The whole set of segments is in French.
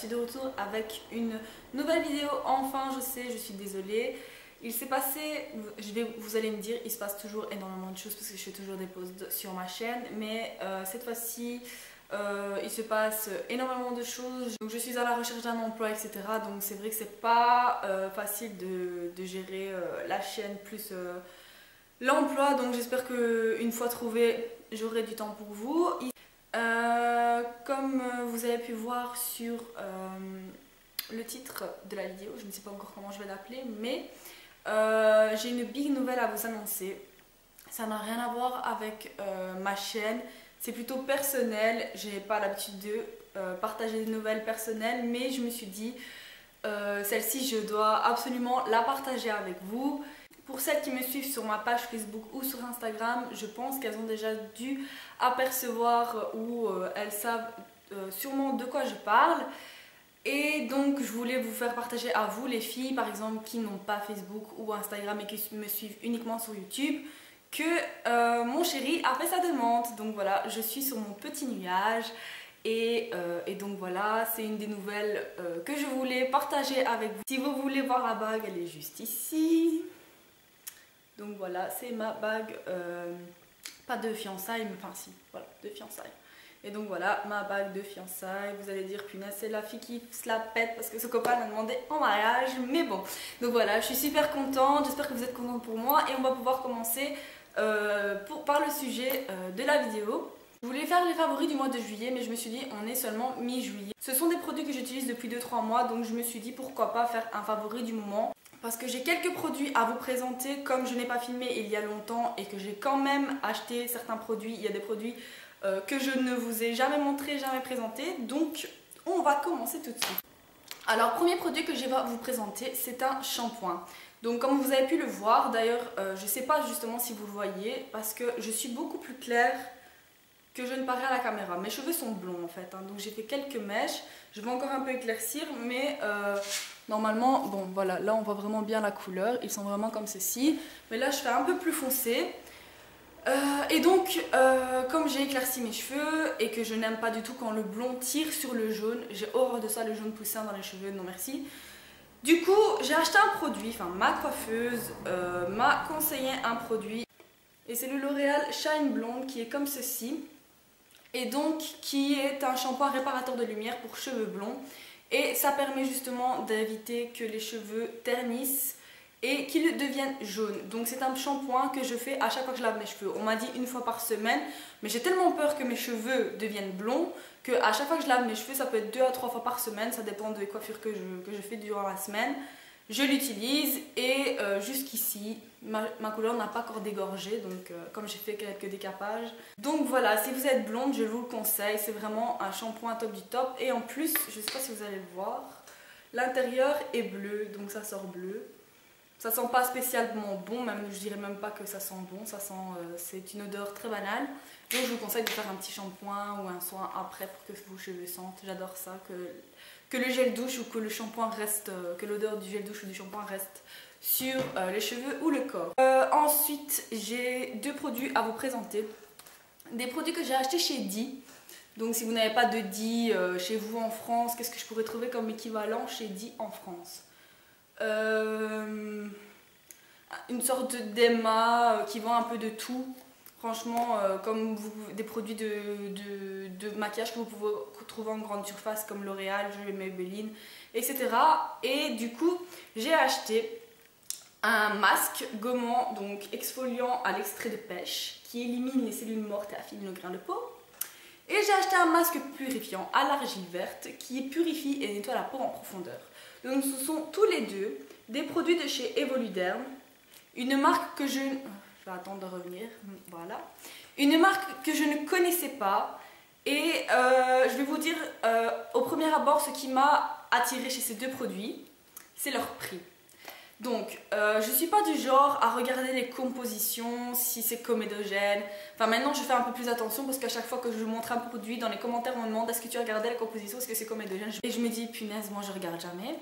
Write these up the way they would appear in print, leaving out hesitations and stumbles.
suis de retour avec une nouvelle vidéo. Enfin, je sais, je suis désolée. Il s'est passé, vous allez me dire, il se passe toujours énormément de choses parce que je fais toujours des posts sur ma chaîne. Mais cette fois-ci, il se passe énormément de choses. Donc, je suis à la recherche d'un emploi, etc. Donc c'est vrai que c'est pas facile de gérer la chaîne plus l'emploi. Donc j'espère qu'une fois trouvé, j'aurai du temps pour vous. Comme vous avez pu voir sur le titre de la vidéo, je ne sais pas encore comment je vais l'appeler, mais j'ai une big nouvelle à vous annoncer. Ça n'a rien à voir avec ma chaîne, c'est plutôt personnel. J'ai pas l'habitude de partager des nouvelles personnelles, mais je me suis dit celle-ci je dois absolument la partager avec vous. Pour celles qui me suivent sur ma page Facebook ou sur Instagram, je pense qu'elles ont déjà dû apercevoir ou elles savent sûrement de quoi je parle. Et donc je voulais vous faire partager à vous les filles par exemple qui n'ont pas Facebook ou Instagram et qui me suivent uniquement sur YouTube que mon chéri a fait sa demande. Donc voilà, je suis sur mon petit nuage et donc voilà, c'est une des nouvelles que je voulais partager avec vous. Si vous voulez voir la bague, elle est juste ici. Donc voilà, c'est ma bague, pas de fiançailles, mais enfin si, voilà, de fiançailles. Et donc voilà, ma bague de fiançailles. Vous allez dire, punaise, c'est la fille qui se la pète parce que ce copain l'a demandé en mariage. Mais bon, donc voilà, je suis super contente. J'espère que vous êtes contents pour moi. Et on va pouvoir commencer par le sujet de la vidéo. Je voulais faire les favoris du mois de juillet, mais je me suis dit, on est seulement mi-juillet. Ce sont des produits que j'utilise depuis 2-3 mois, donc je me suis dit, pourquoi pas faire un favori du moment. Parce que j'ai quelques produits à vous présenter, comme je n'ai pas filmé il y a longtemps et que j'ai quand même acheté certains produits. Il y a des produits que je ne vous ai jamais montré, jamais présenté. Donc on va commencer tout de suite. Alors premier produit que je vais vous présenter, c'est un shampoing. Donc comme vous avez pu le voir, d'ailleurs je ne sais pas justement si vous le voyez, parce que je suis beaucoup plus claire que je ne parais à la caméra. Mes cheveux sont blonds en fait, hein, donc j'ai fait quelques mèches. Je vais encore un peu éclaircir, mais normalement, bon voilà, là on voit vraiment bien la couleur. Ils sont vraiment comme ceci, mais là je fais un peu plus foncé. Et donc, comme j'ai éclairci mes cheveux et que je n'aime pas du tout quand le blond tire sur le jaune, j'ai horreur de ça, le jaune poussin dans les cheveux, non merci. Du coup, j'ai acheté un produit, enfin ma coiffeuse m'a conseillé un produit. Et c'est le L'Oréal Shine Blonde qui est comme ceci. Et donc, qui est un shampoing réparateur de lumière pour cheveux blonds. Et ça permet justement d'éviter que les cheveux ternissent et qu'ils deviennent jaunes. Donc c'est un shampoing que je fais à chaque fois que je lave mes cheveux. On m'a dit une fois par semaine, mais j'ai tellement peur que mes cheveux deviennent blonds que à chaque fois que je lave mes cheveux, ça peut être 2 à 3 fois par semaine, ça dépend des coiffures que je fais durant la semaine. Je l'utilise et jusqu'ici, ma couleur n'a pas encore dégorgé, donc comme j'ai fait quelques décapages. Donc voilà, si vous êtes blonde, je vous le conseille, c'est vraiment un shampoing top du top. Et en plus, je ne sais pas si vous allez le voir, l'intérieur est bleu, donc ça sort bleu. Ça sent pas spécialement bon, même je dirais même pas que ça sent bon, ça sent, c'est une odeur très banale. Donc je vous conseille de faire un petit shampoing ou un soin après pour que vos cheveux sentent. J'adore ça, que le gel douche ou que le shampoing reste, que l'odeur du gel douche ou du shampoing reste sur les cheveux ou le corps. Ensuite, j'ai 2 produits à vous présenter. Des produits que j'ai achetés chez Di. Donc si vous n'avez pas de Di chez vous en France, qu'est-ce que je pourrais trouver comme équivalent chez Di en France? Une sorte d'Emma qui vend un peu de tout. Franchement, comme des produits de maquillage que vous pouvez trouver en grande surface comme L'Oréal, Maybelline, etc. Et du coup, j'ai acheté un masque gommant, donc exfoliant à l'extrait de pêche, qui élimine les cellules mortes et affine le grain de peau. Et j'ai acheté un masque purifiant à l'argile verte qui purifie et nettoie la peau en profondeur. Donc ce sont tous les deux des produits de chez Evoluderm, une marque que je vais attendre de revenir, voilà, une marque que je ne connaissais pas. Et je vais vous dire au premier abord ce qui m'a attiré chez ces 2 produits, c'est leur prix. Donc je suis pas du genre à regarder les compositions, si c'est comédogène. Enfin maintenant je fais un peu plus attention parce qu'à chaque fois que je montre un produit, dans les commentaires on me demande est-ce que tu as regardé la composition, est-ce que c'est comédogène. Et je me dis punaise, moi je regarde jamais.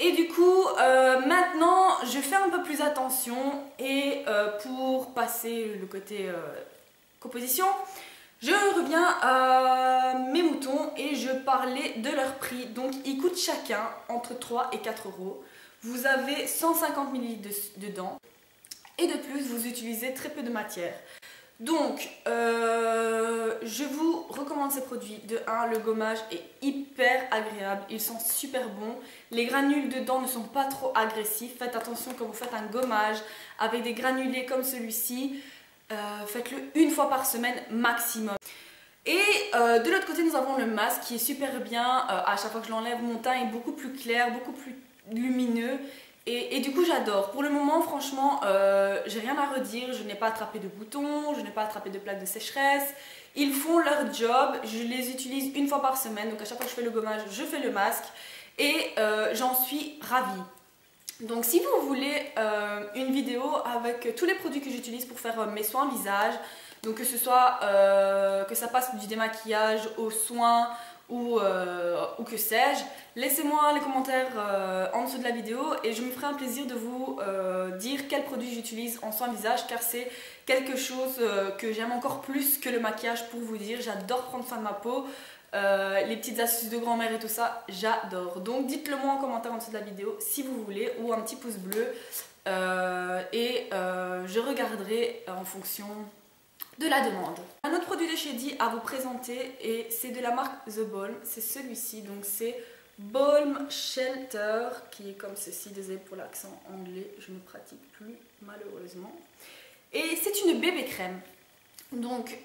Et du coup maintenant je fais un peu plus attention et pour passer le côté composition, Je reviens à mes moutons et je parlais de leur prix. Donc ils coûtent chacun entre 3 et 4 euros. Vous avez 150 ml dedans et de plus vous utilisez très peu de matière. Donc je vous recommande ces produits. De 1, le gommage est hyper agréable, ils sont super bons. Les granules dedans ne sont pas trop agressifs. Faites attention quand vous faites un gommage avec des granulés comme celui-ci. Faites-le une fois par semaine maximum. Et de l'autre côté nous avons le masque qui est super bien. À chaque fois que je l'enlève, mon teint est beaucoup plus clair, beaucoup plus lumineux. Et du coup j'adore. Pour le moment franchement j'ai rien à redire. Je n'ai pas attrapé de boutons, je n'ai pas attrapé de plaques de sécheresse. Ils font leur job. Je les utilise une fois par semaine. Donc à chaque fois que je fais le gommage, je fais le masque. Et j'en suis ravie. Donc si vous voulez une vidéo avec tous les produits que j'utilise pour faire mes soins visage, donc que ce soit que ça passe du démaquillage aux soins ou que sais-je, laissez-moi les commentaires en dessous de la vidéo et je me ferai un plaisir de vous dire quels produits j'utilise en soins visage, car c'est quelque chose que j'aime encore plus que le maquillage. Pour vous dire, j'adore prendre soin de ma peau. Les petites astuces de grand-mère et tout ça, j'adore. Donc dites-le moi en commentaire en dessous de la vidéo si vous voulez, ou un petit pouce bleu et je regarderai en fonction de la demande. Un autre produit de chez Di à vous présenter et c'est de la marque The Balm. C'est celui-ci, donc c'est Balm Shelter, qui est comme ceci. Désolé pour l'accent anglais, je ne pratique plus malheureusement. Et c'est une bébé crème. Donc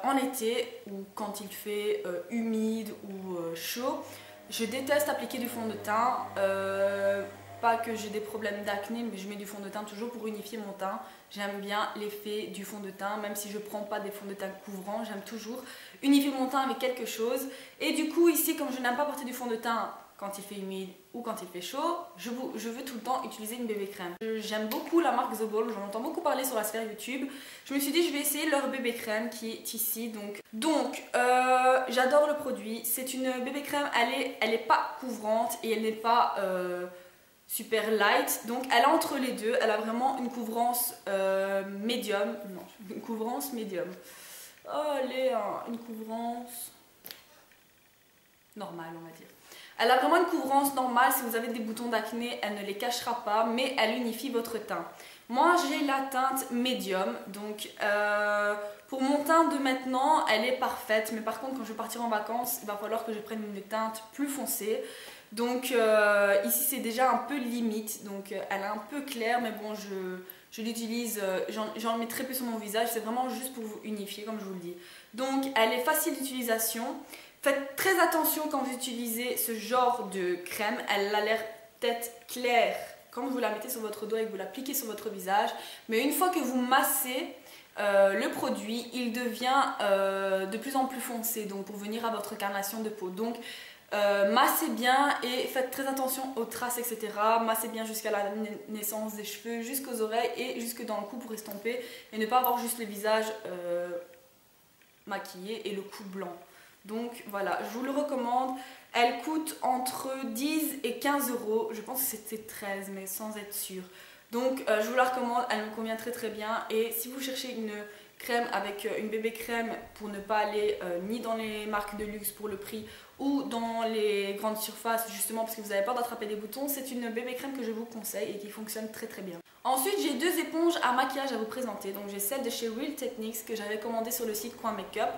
en été ou quand il fait humide ou chaud, je déteste appliquer du fond de teint. Pas que j'ai des problèmes d'acné, mais je mets du fond de teint toujours pour unifier mon teint. J'aime bien l'effet du fond de teint, même si je ne prends pas des fonds de teint couvrants, j'aime toujours unifier mon teint avec quelque chose. Et du coup ici, comme je n'aime pas porter du fond de teint quand il fait humide ou quand il fait chaud, je veux tout le temps utiliser une bébé crème. J'aime beaucoup la marque The Balm, j'en entends beaucoup parler sur la sphère YouTube. Je me suis dit je vais essayer leur bébé crème qui est ici. Donc j'adore le produit. C'est une bébé crème, elle est pas couvrante et elle n'est pas super light. Donc elle est entre les deux, elle a vraiment une couvrance médium. Non, une couvrance médium. Oh, une couvrance normale on va dire. Elle a vraiment une couvrance normale. Si vous avez des boutons d'acné, elle ne les cachera pas, mais elle unifie votre teint. Moi, j'ai la teinte médium, donc pour mon teint de maintenant, elle est parfaite. Mais par contre, quand je vais partir en vacances, il va falloir que je prenne une teinte plus foncée. Donc ici, c'est déjà un peu limite. Donc elle est un peu claire, mais bon, je l'utilise, j'en mets très peu sur mon visage. C'est vraiment juste pour vous unifier, comme je vous le dis. Donc elle est facile d'utilisation. Faites très attention quand vous utilisez ce genre de crème. Elle a l'air peut-être claire quand vous la mettez sur votre dos et que vous l'appliquez sur votre visage. Mais une fois que vous massez le produit, il devient de plus en plus foncé. Donc pour venir à votre carnation de peau. Donc massez bien et faites très attention aux traces, etc. Massez bien jusqu'à la naissance des cheveux, jusqu'aux oreilles et jusque dans le cou pour estomper. Et ne pas avoir juste le visage maquillé et le cou blanc. Donc voilà, je vous le recommande. Elle coûte entre 10 et 15 euros. Je pense que c'était 13, mais sans être sûre. Donc je vous la recommande, elle me convient très très bien. Et si vous cherchez une crème avec une bébé crème pour ne pas aller ni dans les marques de luxe pour le prix ou dans les grandes surfaces justement parce que vous avez peur d'attraper des boutons, c'est une bébé crème que je vous conseille et qui fonctionne très très bien. Ensuite, j'ai deux éponges à maquillage à vous présenter. Donc j'ai celle de chez Real Techniques que j'avais commandée sur le site Coin Makeup.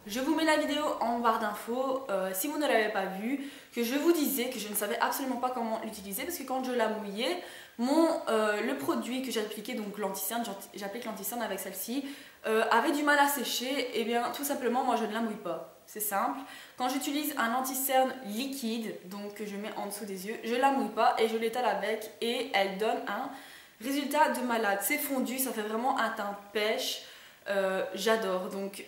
Je vous mets la vidéo en barre d'infos si vous ne l'avez pas vue, que je vous disais que je ne savais absolument pas comment l'utiliser parce que quand je la mouillais, le produit que j'appliquais, donc l'anti-cerne, j'applique l'anti-cerne avec celle-ci, avait du mal à sécher. Et bien tout simplement moi je ne la mouille pas, c'est simple. Quand j'utilise un anti-cerne liquide, donc que je mets en dessous des yeux, je la mouille pas et je l'étale avec et elle donne un résultat de malade. C'est fondu, ça fait vraiment un teint pêche. J'adore. Donc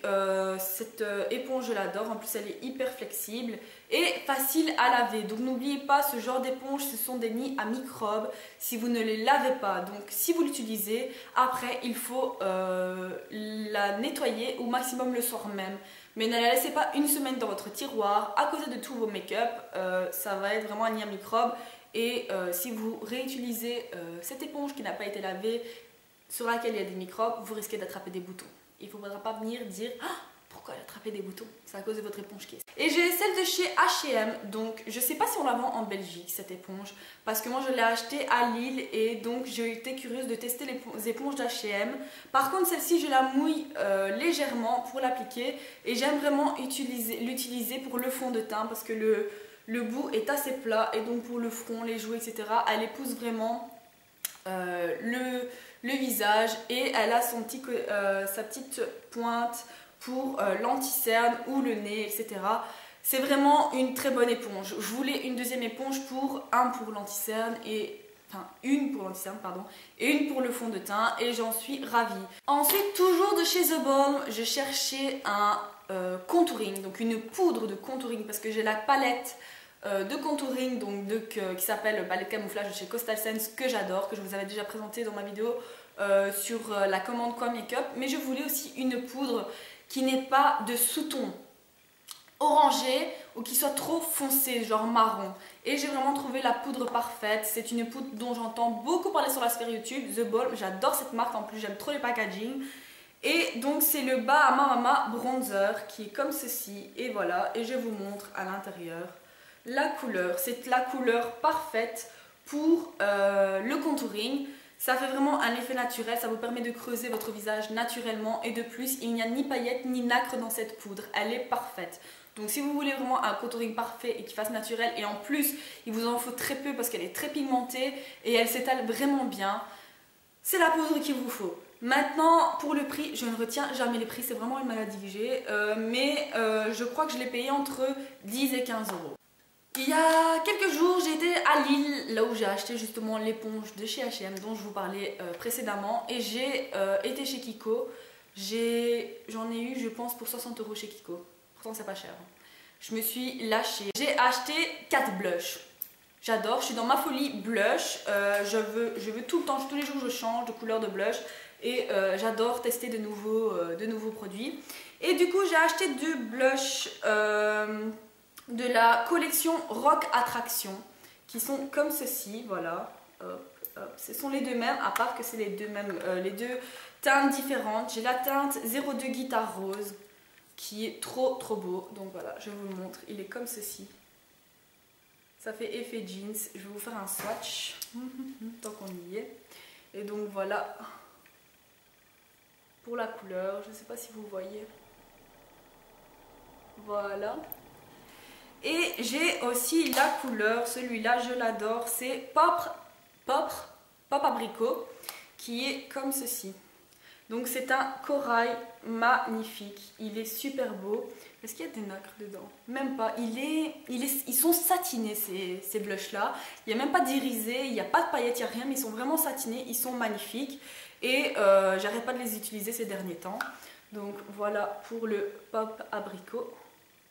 cette éponge je l'adore, en plus elle est hyper flexible et facile à laver. Donc n'oubliez pas, ce genre d'éponge ce sont des nids à microbes si vous ne les lavez pas. Donc si vous l'utilisez, après il faut la nettoyer au maximum le soir même. Mais ne la laissez pas une semaine dans votre tiroir à côté de tous vos make-up, ça va être vraiment un nid à microbes. Et si vous réutilisez cette éponge qui n'a pas été lavée, sur laquelle il y a des microbes, vous risquez d'attraper des boutons. Il ne faudra pas venir dire pourquoi j'ai attrapé des boutons? C'est à cause de votre éponge qui est. Et j'ai celle de chez H&M, donc je sais pas si on la vend en Belgique cette éponge, parce que moi je l'ai achetée à Lille et donc j'ai été curieuse de tester les éponges d'H&M. Par contre celle-ci je la mouille légèrement pour l'appliquer et j'aime vraiment l'utiliser pour le fond de teint parce que le bout est assez plat et donc pour le front, les joues, etc. elle épouse vraiment le visage et elle a sa petite pointe pour l'anti-cerne ou le nez, etc. C'est vraiment une très bonne éponge. Je voulais une deuxième éponge pour l'anti-cerne et une pour l'anti-cerne pardon et une pour le fond de teint et j'en suis ravie. Ensuite toujours de chez The Balm, je cherchais un contouring, donc une poudre de contouring parce que j'ai la palette de contouring donc qui s'appelle palette camouflage de chez Coastal Scents que j'adore, que je vous avais déjà présenté dans ma vidéo sur la commande Quoi Makeup, mais je voulais aussi une poudre qui n'ait pas de sous-ton orangé ou qui soit trop foncé, genre marron. Et j'ai vraiment trouvé la poudre parfaite. C'est une poudre dont j'entends beaucoup parler sur la sphère YouTube, The Balm. J'adore cette marque, en plus j'aime trop les packaging. Et donc c'est le Bahama Mama Bronzer qui est comme ceci. Et voilà, et je vous montre à l'intérieur la couleur. C'est la couleur parfaite pour le contouring. Ça fait vraiment un effet naturel, ça vous permet de creuser votre visage naturellement et de plus, il n'y a ni paillettes ni nacre dans cette poudre, elle est parfaite. Donc si vous voulez vraiment un contouring parfait et qui fasse naturel et en plus, il vous en faut très peu parce qu'elle est très pigmentée et elle s'étale vraiment bien, c'est la poudre qu'il vous faut. Maintenant, pour le prix, je ne retiens jamais les prix, c'est vraiment une maladie que j'ai, mais je crois que je l'ai payé entre 10 et 15 euros. Il y a quelques jours, j'ai été à Lille, là où j'ai acheté justement l'éponge de chez H&M dont je vous parlais précédemment. Et j'ai été chez Kiko. J'en ai eu, je pense, pour 60 euros chez Kiko. Pourtant, c'est pas cher. Je me suis lâchée. J'ai acheté 4 blushs. J'adore, je suis dans ma folie blush. Je veux tout le temps, tous les jours, je change de couleur de blush. Et j'adore tester de nouveaux produits. Et du coup, j'ai acheté 2 blushs de la collection Rock Attraction qui sont comme ceci, voilà, hop, hop. Ce sont les deux mêmes à part que c'est les deux teintes différentes. J'ai la teinte 02 Guitare Rose qui est trop beau, donc voilà, je vous le montre, il est comme ceci, ça fait effet jeans. Je vais vous faire un swatch tant qu'on y est. Et donc voilà pour la couleur, je ne sais pas si vous voyez, voilà. Et j'ai aussi la couleur, celui-là je l'adore, c'est Pop Abricot qui est comme ceci. Donc c'est un corail magnifique, il est super beau. Est-ce qu'il y a des nacres dedans? Même pas, ils sont satinés ces blushs là. Il n'y a même pas d'irisé, il n'y a pas de paillettes, il n'y a rien, mais ils sont vraiment satinés, ils sont magnifiques. Et j'arrête pas de les utiliser ces derniers temps. Donc voilà pour le Pop Abricot.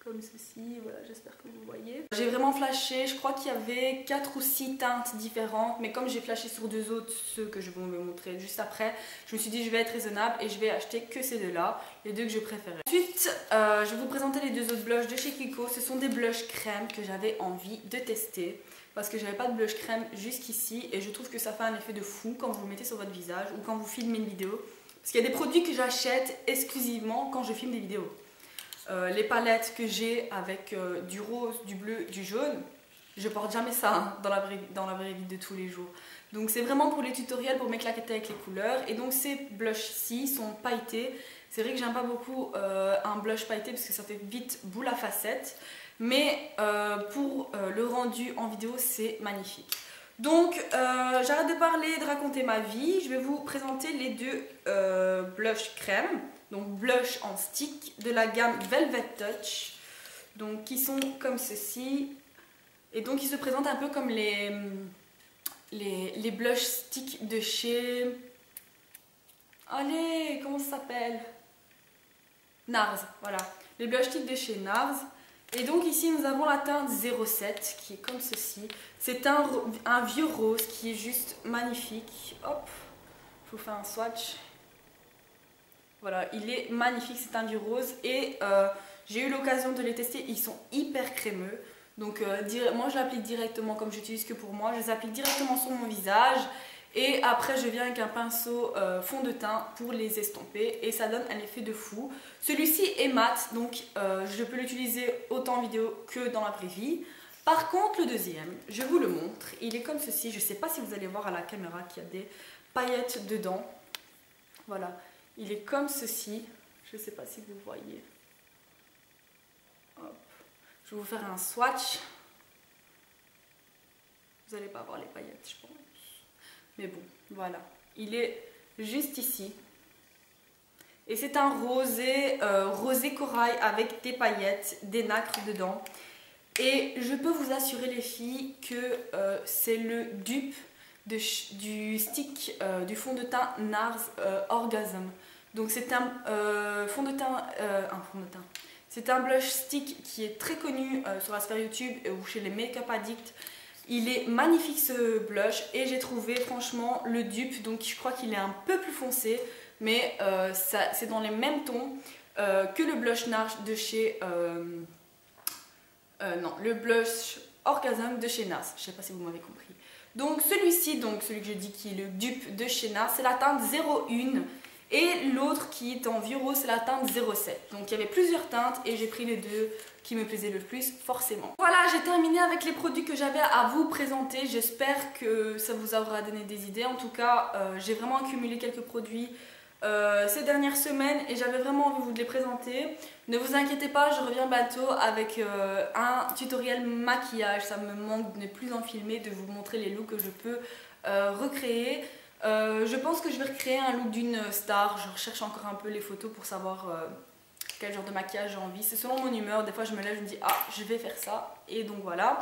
Comme ceci, voilà, j'espère que vous voyez. J'ai vraiment flashé, je crois qu'il y avait 4 ou 6 teintes différentes, mais comme j'ai flashé sur 2 autres, ceux que je vais vous montrer juste après, je me suis dit je vais être raisonnable et je vais acheter que ces deux-là, les deux que je préférais. Ensuite, je vais vous présenter les 2 autres blushs de chez Kiko. Ce sont des blushs crème que j'avais envie de tester, parce que j'avais pas de blush crème jusqu'ici, et je trouve que ça fait un effet de fou quand vous le mettez sur votre visage ou quand vous filmez une vidéo. Parce qu'il y a des produits que j'achète exclusivement quand je filme des vidéos. Les palettes que j'ai avec du rose, du bleu, du jaune, je porte jamais ça hein, dans la vraie vie de tous les jours. Donc c'est vraiment pour les tutoriels, pour m'éclater avec les couleurs. Et donc ces blushs-ci sont pailletés. C'est vrai que j'aime pas beaucoup un blush pailleté parce que ça fait vite boule à facettes. Mais pour le rendu en vidéo, c'est magnifique. Donc j'arrête de parler, de raconter ma vie. Je vais vous présenter les 2 blushs crème. Donc blush en stick de la gamme Velvet Touch, donc qui sont comme ceci, et donc ils se présentent un peu comme les blush sticks de chez, allez, comment ça s'appelle, NARS, voilà, les blush sticks de chez NARS. Et donc ici nous avons la teinte 07 qui est comme ceci. C'est un vieux rose qui est juste magnifique. Hop, je vous fais un swatch. Voilà, il est magnifique, c'est un vieux rose et j'ai eu l'occasion de les tester, ils sont hyper crémeux. Donc moi je l'applique directement, comme j'utilise que pour moi, je les applique directement sur mon visage Et après je viens avec un pinceau fond de teint pour les estomper et ça donne un effet de fou. Celui-ci est mat, donc je peux l'utiliser autant en vidéo que dans la vraie vie. Par contre le deuxième, je vous le montre, il est comme ceci. Je ne sais pas si vous allez voir à la caméra qu'il y a des paillettes dedans. Voilà, il est comme ceci. Je ne sais pas si vous voyez. Hop. Je vais vous faire un swatch. Vous n'allez pas voir les paillettes, je pense. Mais bon, voilà. Il est juste ici. Et c'est un rosé, rosé corail avec des paillettes, des nacres dedans. Et je peux vous assurer les filles que c'est le dupe du stick du fond de teint NARS Orgasm. Donc c'est un fond de teint, c'est un blush stick qui est très connu sur la sphère YouTube ou chez les make-up addicts. Il est magnifique ce blush et j'ai trouvé franchement le dupe, donc je crois qu'il est un peu plus foncé, mais c'est dans les mêmes tons que le blush NARS de chez... non, le blush Orgasm de chez NARS, je ne sais pas si vous m'avez compris. Donc celui-ci, donc celui que je dis qui est le dupe de chez NARS, c'est la teinte 01 et l'autre qui est en vieux rose, c'est la teinte 07. Donc il y avait plusieurs teintes et j'ai pris les deux qui me plaisaient le plus forcément. Voilà, j'ai terminé avec les produits que j'avais à vous présenter. J'espère que ça vous aura donné des idées. En tout cas, j'ai vraiment accumulé quelques produits ces dernières semaines et j'avais vraiment envie de vous les présenter. Ne vous inquiétez pas, je reviens bientôt avec un tutoriel maquillage. Ça me manque de ne plus en filmer, de vous montrer les looks que je peux recréer. Je pense que je vais recréer un look d'une star. Je recherche encore un peu les photos pour savoir quel genre de maquillage j'ai envie. C'est selon mon humeur. Des fois je me lève, je me dis ah je vais faire ça. Et donc voilà.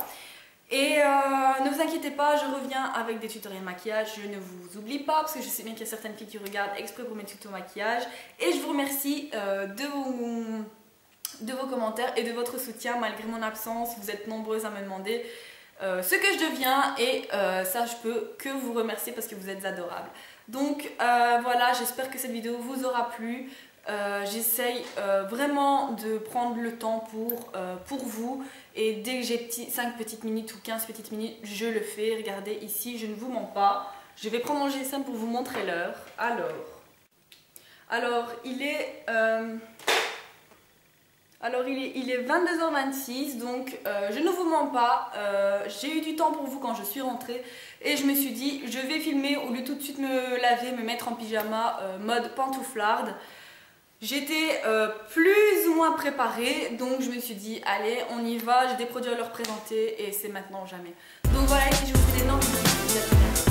Et ne vous inquiétez pas, je reviens avec des tutoriels maquillage. Je ne vous oublie pas parce que je sais bien qu'il y a certaines filles qui regardent exprès pour mes tutos maquillage. Et je vous remercie de vos commentaires et de votre soutien malgré mon absence. Vous êtes nombreuses à me demander ce que je deviens et ça je peux que vous remercier parce que vous êtes adorables. Donc voilà, j'espère que cette vidéo vous aura plu. J'essaye vraiment de prendre le temps pour vous et dès que j'ai 5 petites minutes ou 15 petites minutes, je le fais. Regardez ici, je ne vous mens pas. Je vais prendre mon GSM pour vous montrer l'heure. Alors il est... il est 22h26, donc je ne vous mens pas, j'ai eu du temps pour vous quand je suis rentrée et je me suis dit je vais filmer au lieu de tout de suite me laver, me mettre en pyjama mode pantouflarde. J'étais plus ou moins préparée, donc je me suis dit allez on y va, j'ai des produits à leur présenter et c'est maintenant ou jamais. Donc voilà, ici je vous fais d'énormes bisous.